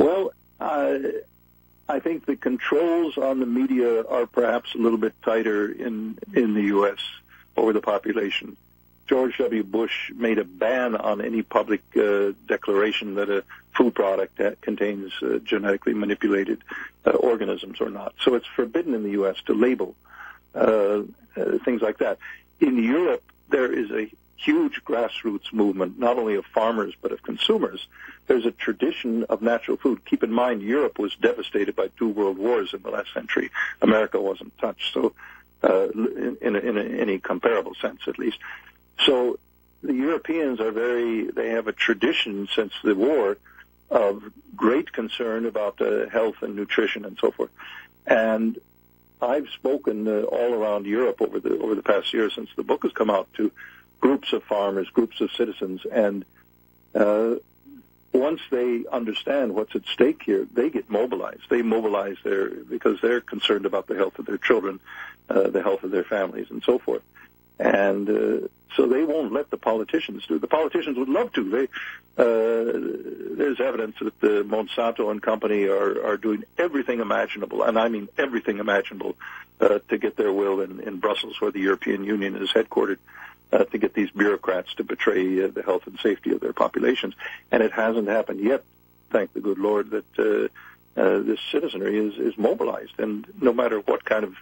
Well, I think the controls on the media are perhaps a little bit tighter in the U.S. over the population. George W. Bush made a ban on any public declaration that a food product that contains genetically manipulated organisms or not. So it's forbidden in the U.S. to label things like that. In Europe, there is a huge grassroots movement, not only of farmers but of consumers. There's a tradition of natural food. Keep in mind, Europe was devastated by 2 world wars in the last century. America wasn't touched, so in any comparable sense, at least. So the Europeans they have a tradition since the war of great concern about health and nutrition and so forth. And I've spoken all around Europe over the past year since the book has come out to groups of farmers, groups of citizens, and once they understand what's at stake here, they get mobilized. They mobilize because they're concerned about the health of their children, the health of their families, and so forth. And so they won't let the politicians do it. The politicians would love to. There's evidence that the Monsanto and company are doing everything imaginable, and I mean everything imaginable, to get their will in Brussels, where the European Union is headquartered, to get these bureaucrats to betray the health and safety of their populations. And it hasn't happened yet, thank the good Lord, that this citizenry is mobilized. And no matter what kind of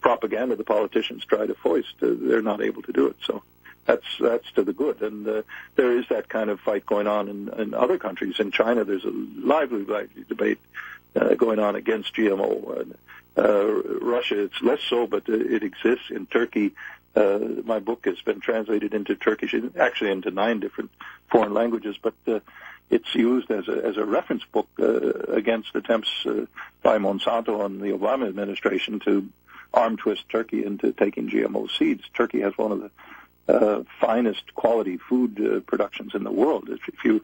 propaganda the politicians try to foist, they're not able to do it. So that's to the good. And there is that kind of fight going on in other countries. In China, there's a lively debate going on against GMO. Russia, it's less so, but it exists. In Turkey, my book has been translated into Turkish, actually into 9 different foreign languages, but it's used as a reference book against attempts by Monsanto and the Obama administration to arm twist Turkey into taking GMO seeds. Turkey has one of the finest quality food productions in the world. If you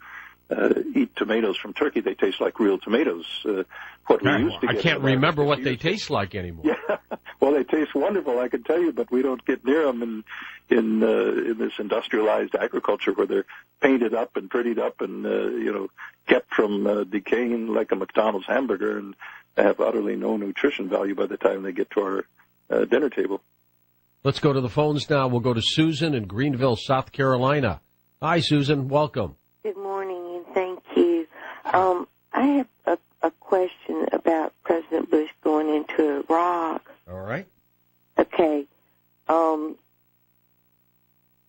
eat tomatoes from Turkey, they taste like real tomatoes. What we used to get, I can't remember what they taste like anymore. Yeah, well, they taste wonderful, I can tell you, but we don't get near them in this industrialized agriculture where they're painted up and prettied up and kept from decaying like a McDonald's hamburger, and have utterly no nutrition value by the time they get to our dinner table. Let's go to the phones now. We'll go to Susan in Greenville, South Carolina. Hi, Susan. Welcome. Good morning, and thank you. I have a question about President Bush going into Iraq. All right. Okay.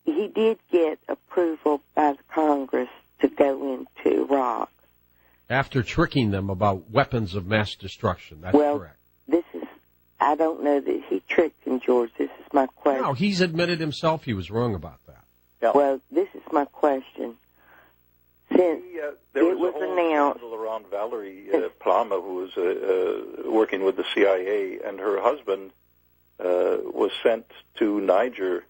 He did get approval by the Congress to go into Iraq. After tricking them about weapons of mass destruction. That's correct. I don't know that he tricked them, George. This is my question. No, he's admitted himself he was wrong about that. Yeah. Well, this is my question. Since there it was a whole announced scandal around Valerie Plama, who was working with the CIA, and her husband was sent to Niger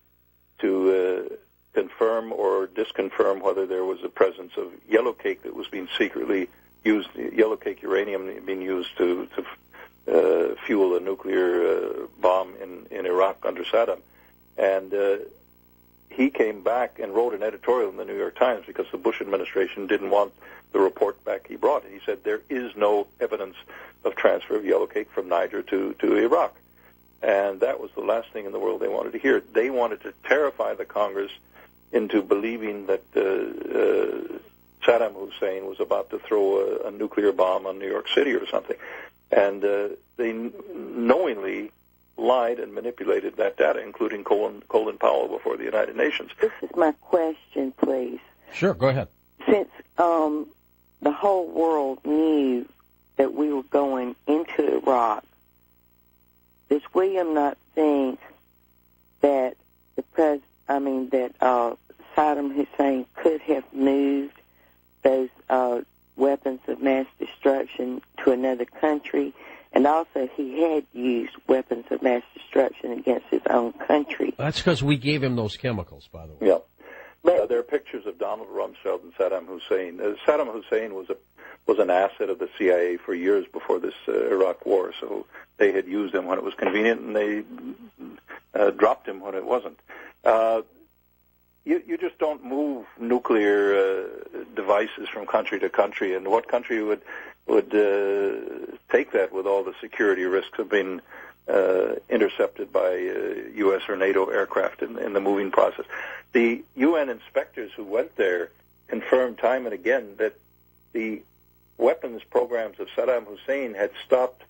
to confirm or disconfirm whether there was a presence of yellow cake that was being secretly used, yellow cake uranium being used to fuel a nuclear bomb in Iraq under Saddam. And he came back and wrote an editorial in the New York Times because the Bush administration didn't want the report back he brought. He said there is no evidence of transfer of yellow cake from Niger to Iraq. And that was the last thing in the world they wanted to hear. They wanted to terrify the Congress into believing that Saddam Hussein was about to throw a nuclear bomb on New York City or something. And they knowingly lied and manipulated that data, including Colin Powell before the United Nations. This is my question, please. Sure, go ahead. Since the whole world knew that we were going into Iraq, does William not think that Saddam Hussein could have moved those weapons of mass destruction to another country? And also, he had used weapons of mass destruction against his own country. That's because we gave him those chemicals, by the way. Yeah. There are pictures of Donald Rumsfeld and Saddam Hussein. Saddam Hussein was an asset of the CIA for years before this Iraq war, so they had used him when it was convenient, and they dropped him when it wasn't. you just don't move nuclear devices from country to country. And what country would take that with all the security risks of being intercepted by U.S. or NATO aircraft in the moving process? The UN inspectors who went there confirmed time and again that the weapons programs of Saddam Hussein had stopped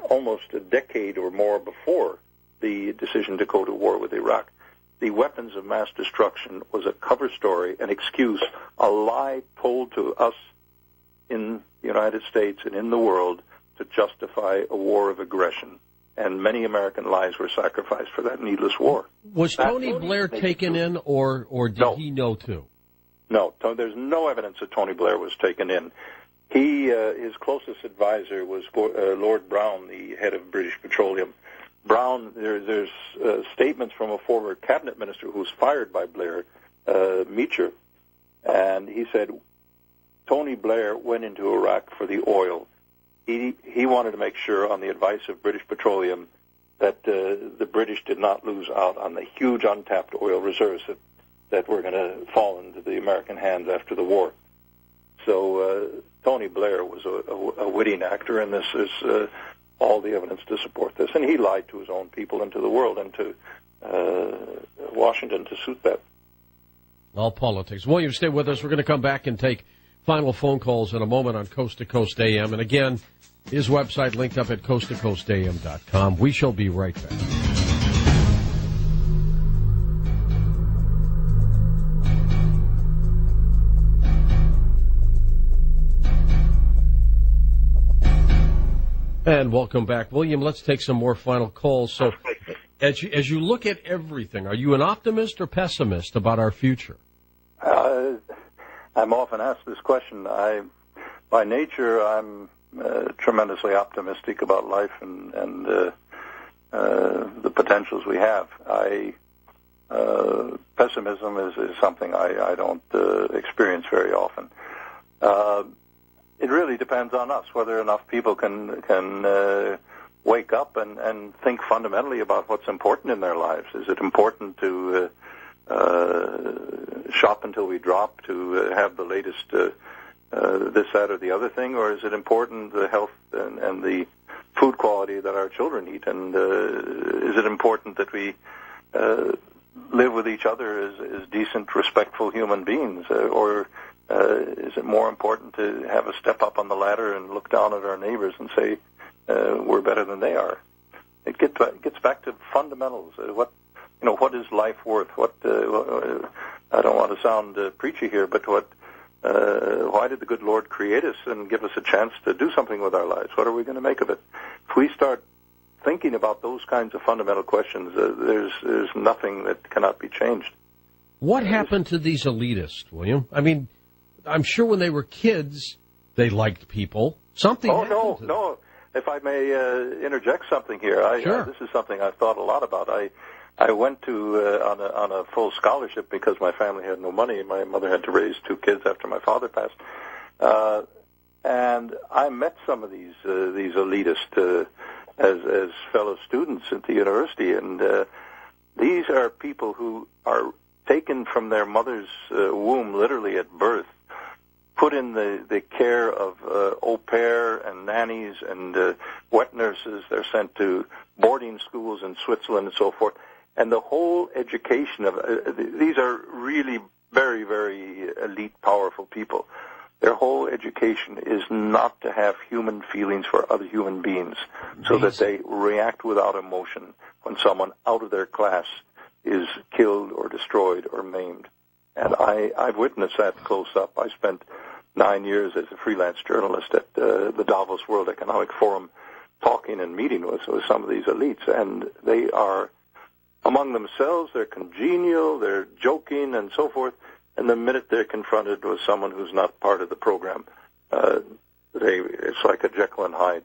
almost a decade or more before the decision to go to war with Iraq. The weapons of mass destruction was a cover story, an excuse, a lie told to us in the United States and in the world to justify a war of aggression. And many American lives were sacrificed for that needless war. Was Tony Blair taken in, or did he know too? No, there's no evidence that Tony Blair was taken in. His closest advisor was Lord Brown, the head of British Petroleum. Brown, there's statements from a former cabinet minister who was fired by Blair, Meacher, and he said Tony Blair went into Iraq for the oil. He wanted to make sure, on the advice of British Petroleum, that the British did not lose out on the huge untapped oil reserves that were going to fall into the American hands after the war. So Tony Blair was a witty actor, and this is all the evidence to support this. And he lied to his own people and to the world and to Washington to suit that. All politics. William, stay with us. We're going to come back and take final phone calls in a moment on Coast to Coast AM. And again, his website linked up at coasttocoastam.com. We shall be right back. And welcome back. William, let's take some more final calls. So as you look at everything, are you an optimist or pessimist about our future? I'm often asked this question. By nature, I'm tremendously optimistic about life and the potentials we have. Pessimism is something I don't experience very often. It really depends on us whether enough people can wake up and think fundamentally about what's important in their lives. Is it important to shop until we drop, to have the latest this, that, or the other thing, or is it important the health and the food quality that our children eat? And is it important that we live with each other as decent, respectful human beings, or is it more important to have a step up on the ladder and look down at our neighbors and say we're better than they are? It gets back to fundamentals. What is life worth? I don't want to sound preachy here, but why did the good Lord create us and give us a chance to do something with our lives? What are we going to make of it? If we start thinking about those kinds of fundamental questions, there's nothing that cannot be changed. What happened to these elitists, William? I mean, I'm sure when they were kids, they liked people. Something happened to them. No. If I may interject something here, Sure. This is something I've thought a lot about. I went to on a full scholarship because my family had no money. My mother had to raise two kids after my father passed, and I met some of these elitists as fellow students at the university, and these are people who are taken from their mother's womb, literally at birth, put in the care of au pair and nannies and wet nurses. They're sent to boarding schools in Switzerland and so forth. And the whole education of these are really very, very elite, powerful people. Their whole education is not to have human feelings for other human beings, so that they react without emotion when someone out of their class is killed or destroyed or maimed. And I've witnessed that close up. I spent 9 years as a freelance journalist at the Davos World Economic Forum, talking and meeting with some of these elites, and they are among themselves, they're congenial, they're joking and so forth, and the minute they're confronted with someone who's not part of the program, it's like a Jekyll and Hyde.